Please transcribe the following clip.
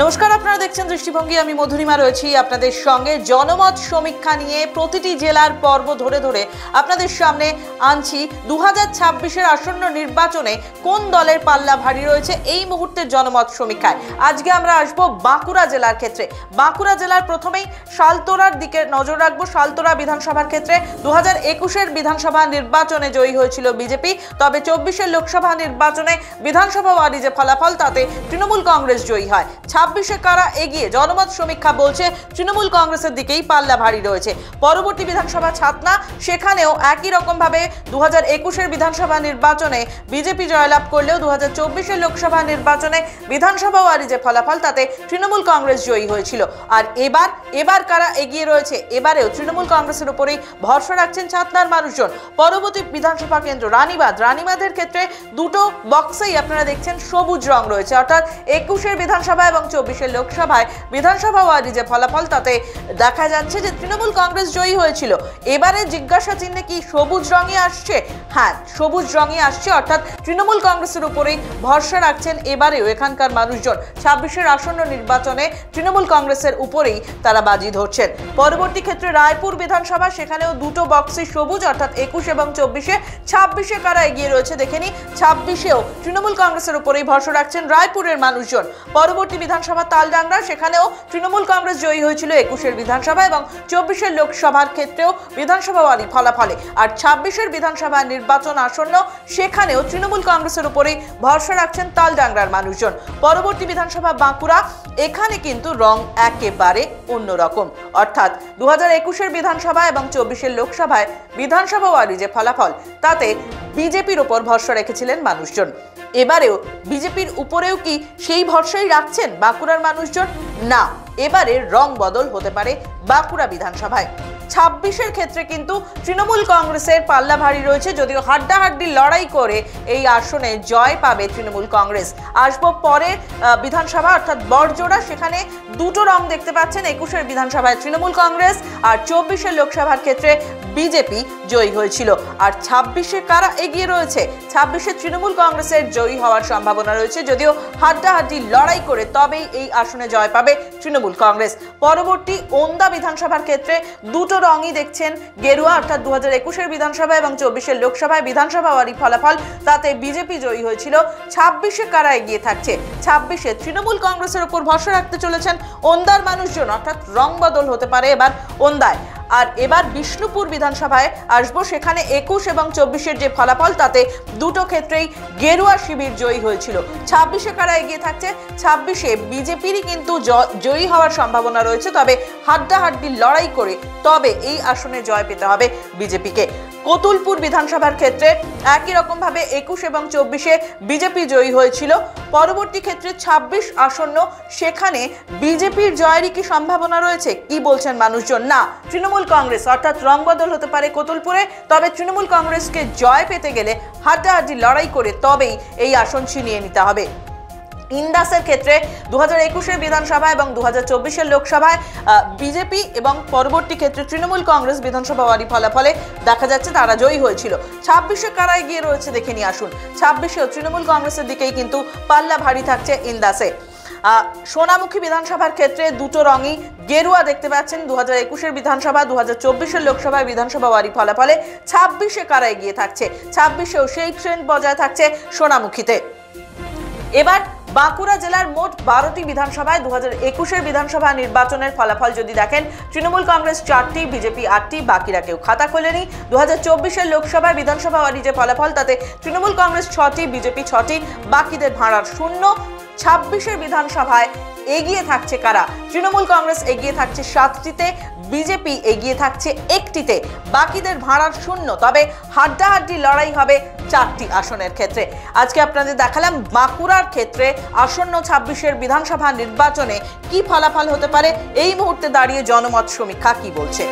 নমস্কার, আপনারা দেখছেন দৃষ্টিভঙ্গি। আমি মধুরিমা রয়েছি আপনাদের সঙ্গে। জনমত সমীক্ষা নিয়ে প্রতিটি জেলার পর্ব ধরে ধরে আপনাদের সামনে আনছি 2026-এর আসন্ন নির্বাচনে কোন দলের পাল্লা ভারী রয়েছে এই মুহূর্তের জনমত সমীক্ষায়। আজকে আমরা আসবো বাঁকুড়া জেলার ক্ষেত্রে। বাঁকুড়া জেলার প্রথমেই শালতোরার দিকে নজর রাখবো। শালতোরা বিধানসভার ক্ষেত্রে 2021-এর বিধানসভা নির্বাচনে জয়ী হয়েছিল বিজেপি, তবে 24-এর লোকসভা নির্বাচনে বিধানসভা ওয়ারি যে ফলাফল তাতে তৃণমূল কংগ্রেস জয়ী হয়। 26-এ কারা এগিয়ে? জনমত সমীক্ষা বলছে তৃণমূল কংগ্রেসের দিকেই পাল্লা ভারী রয়েছে। পরবর্তী বিধানসভা ছাতনা, সেখানেও একই রকম ভাবে 2021-এর বিধানসভা নির্বাচনে বিজেপি জয়লাভ করলেও 2024-এর লোকসভা নির্বাচনে বিধানসভা ওয়ারি যে ফলাফল তাতে তৃণমূল কংগ্রেস জয়ী হয়েছিল। আর এবার কারা এগিয়ে রয়েছে? এবারেও তৃণমূল কংগ্রেসের উপরেই ভরসা রাখছেন ছাতনার মানুষজন। পরবর্তী বিধানসভা কেন্দ্র রানীবাঁধের ক্ষেত্রে দুটো বক্সেই আপনারা দেখছেন সবুজ রং রয়েছে, অর্থাৎ 21-এর বিধানসভা এবং 24-এর লোকসভায় বিধানসভা ওয়ারি যে ফলাফল তাতে দেখা যাচ্ছে যে তৃণমূল কংগ্রেস জয়ী হয়েছিল। এবারে জিজ্ঞাসা চিহ্নে কি সবুজ রঙই আসছে? হ্যাঁ, সবুজ রঙই আসছে, অর্থাৎ তৃণমূল কংগ্রেসের উপরেই ভরসা রাখছেন এবারেও এখানকার মানুষজন। 26-এর আসন্ন নির্বাচনে তৃণমূল কংগ্রেসের উপরেই তারা বাজি ধরছেন। পরবর্তী ক্ষেত্রে রায়পুর বিধানসভা, সেখানেও দুটো বক্সে সবুজ, অর্থাৎ 21 এবং 24-এ। 26-এ কারা এগিয়ে রয়েছে দেখে নি। 26-এও তৃণমূল কংগ্রেসের উপরেই ভরসা রাখছেন রায়পুরের মানুষজন। পরবর্তী বিধানসভা তালডাংরা, সেখানেও তৃণমূল কংগ্রেস জয়ী হয়েছিল 21-এর বিধানসভা এবং 24-এর লোকসভার ক্ষেত্রেও বিধানসভা ওয়ারি ফলাফলে। আর 26-এর বিধানসভা নির্বাচন আসন্ন, সেখানেও তৃণমূল কংগ্রেসের উপরেই ভরসা রাখছেন তালডাংরার মানুষজন। পরবর্তী বিধানসভা বাঁকুড়া, এখানে কিন্তু রং একেবারে অন্যরকম, অর্থাৎ 2021-এর বিধানসভা এবং 24-এর লোকসভায় বিধানসভা ওয়ারি যে ফলাফল তাতে বিজেপির উপর ভরসা রেখেছিলেন মানুষজন। এবারেও বিজেপির উপরেও কি সেই ভরসাই রাখছেন বাঁকুড়ার মানুষজন? না, এবারে রং বদল হতে পারে বাঁকুড়া বিধানসভায়। 26-এর ক্ষেত্রে কিন্তু তৃণমূল কংগ্রেসের পাল্লা ভারী রয়েছে, যদিও হাড্ডাহাড্ডি লড়াই করে এই আসনে জয় পাবে তৃণমূল কংগ্রেস। আসবো পরে বিধানসভা অর্থাৎ বড়জোড়া, সেখানে দুটো রং দেখতে পাচ্ছেন। 21-এর বিধানসভায় তৃণমূল কংগ্রেস আর 24-এর লোকসভার ক্ষেত্রে বিজেপি জয়ী হয়েছিল। আর 26-এ কারা এগিয়ে রয়েছে? 26-এ তৃণমূল কংগ্রেসের জয়ী হওয়ার সম্ভাবনা রয়েছে, যদিও হাড্ডাহাড্ডি লড়াই করে তবেই এই আসনে জয় পাবে তৃণমূল কংগ্রেস। পরবর্তী ওন্দা বিধানসভার ক্ষেত্রে দুটো রঙই দেখছেন গেরুয়া, অর্থাৎ 2021-এর বিধানসভা এবং 24-এর লোকসভায় বিধানসভা ওয়ারি ফলাফল তাতে বিজেপি জয়ী হয়েছিল। 26-এ কারা এগিয়ে থাকছে? 26-এ তৃণমূল কংগ্রেসের উপর ভরসা রাখতে চলেছেন ওন্দার মানুষজন, অর্থাৎ রং বদল হতে পারে এবার ওন্দায়। আর এবার বিষ্ণুপুর বিধানসভায় আসবো, সেখানে 21 এবং 24-এর যে ফলাফল তাতে দুটো ক্ষেত্রেই গেরুয়া শিবির জয়ী হয়েছিল। 26-এ কারা এগিয়ে থাকছে? 26-এ বিজেপিরই কিন্তু জয়ী হওয়ার সম্ভাবনা রয়েছে, তবে হাড্ডাহাড্ডি লড়াই করে তবে এই আসনে জয় পেতে হবে বিজেপিকে। কতুলপুর বিধানসভার ক্ষেত্রে একই রকম ভাবে 21 এবং 24-এ বিজেপি জয়ী হয়েছিল। পরবর্তী ক্ষেত্রে 26 আসন্ন, সেখানে বিজেপির জয়েরই কি সম্ভাবনা রয়েছে? কি বলছেন মানুষজন? না, তৃণমূল কংগ্রেস, অর্থাৎ রং বদল হতে পারে কতুলপুরে, তবে তৃণমূল কংগ্রেসকে জয় পেতে গেলে হাড্ডাহাড্ডি লড়াই করে তবেই এই আসন ছিনিয়ে নিতে হবে। ইন্দাসের ক্ষেত্রে 2021-এর বিধানসভা এবং 2024-এর লোকসভায় বিজেপি এবং পরবর্তী ক্ষেত্রে তৃণমূল কংগ্রেস বিধানসভা ওয়ারি ফলাফলে দেখা যাচ্ছে তারা জয়ী হয়েছিল। 26-এ কারা এগিয়ে রয়েছে দেখে নিয়ে আসুন। 26-এও তৃণমূল কংগ্রেসের দিকেই কিন্তু পাল্লা ভারী থাকছে ইন্দাসে। সোনামুখী বিধানসভার ক্ষেত্রে দুটো রঙই গেরুয়া দেখতে পাচ্ছেন 2021-এর বিধানসভা 2024-এর লোকসভায় বিধানসভা ওয়ারি ফলাফলে। 26-এ কারা এগিয়ে থাকছে? 26-এও সেই ট্রেন্ড বজায় থাকছে সোনামুখীতে। এবার বাঁকুড়া জেলার মোট 12টি বিধানসভায় 2021-এর বিধানসভা নির্বাচনের ফলাফল যদি দেখেন, তৃণমূল কংগ্রেস 4টি, বিজেপি 8টি, বাকিরা কেউ খাতা খোলেনি। 2024-এর লোকসভায় বিধানসভা ওয়ারি যে ফলাফল তাতে তৃণমূল কংগ্রেস 6টি, বিজেপি 6টি, বাকিদের ভাড়ার শূন্য। 26-এর বিধানসভায় এগিয়ে থাকছে কারা? তৃণমূল কংগ্রেস এগিয়ে থাকছে 7টিতে, বিজেপি এগিয়ে থাকছে 1টিতে, বাকিদের ভাড়ার শূন্য। তবে হাড্ডাহাড্ডি লড়াই হবে 4টি আসনের ক্ষেত্রে। আজকে আপনাদের দেখালাম বাঁকুড়ার ক্ষেত্রে আসন্ন 26-এর বিধানসভা নির্বাচনে কি ফলাফল হতে পারে। এই মুহূর্তে দাঁড়িয়ে জনমত সমীক্ষা কি বলছে।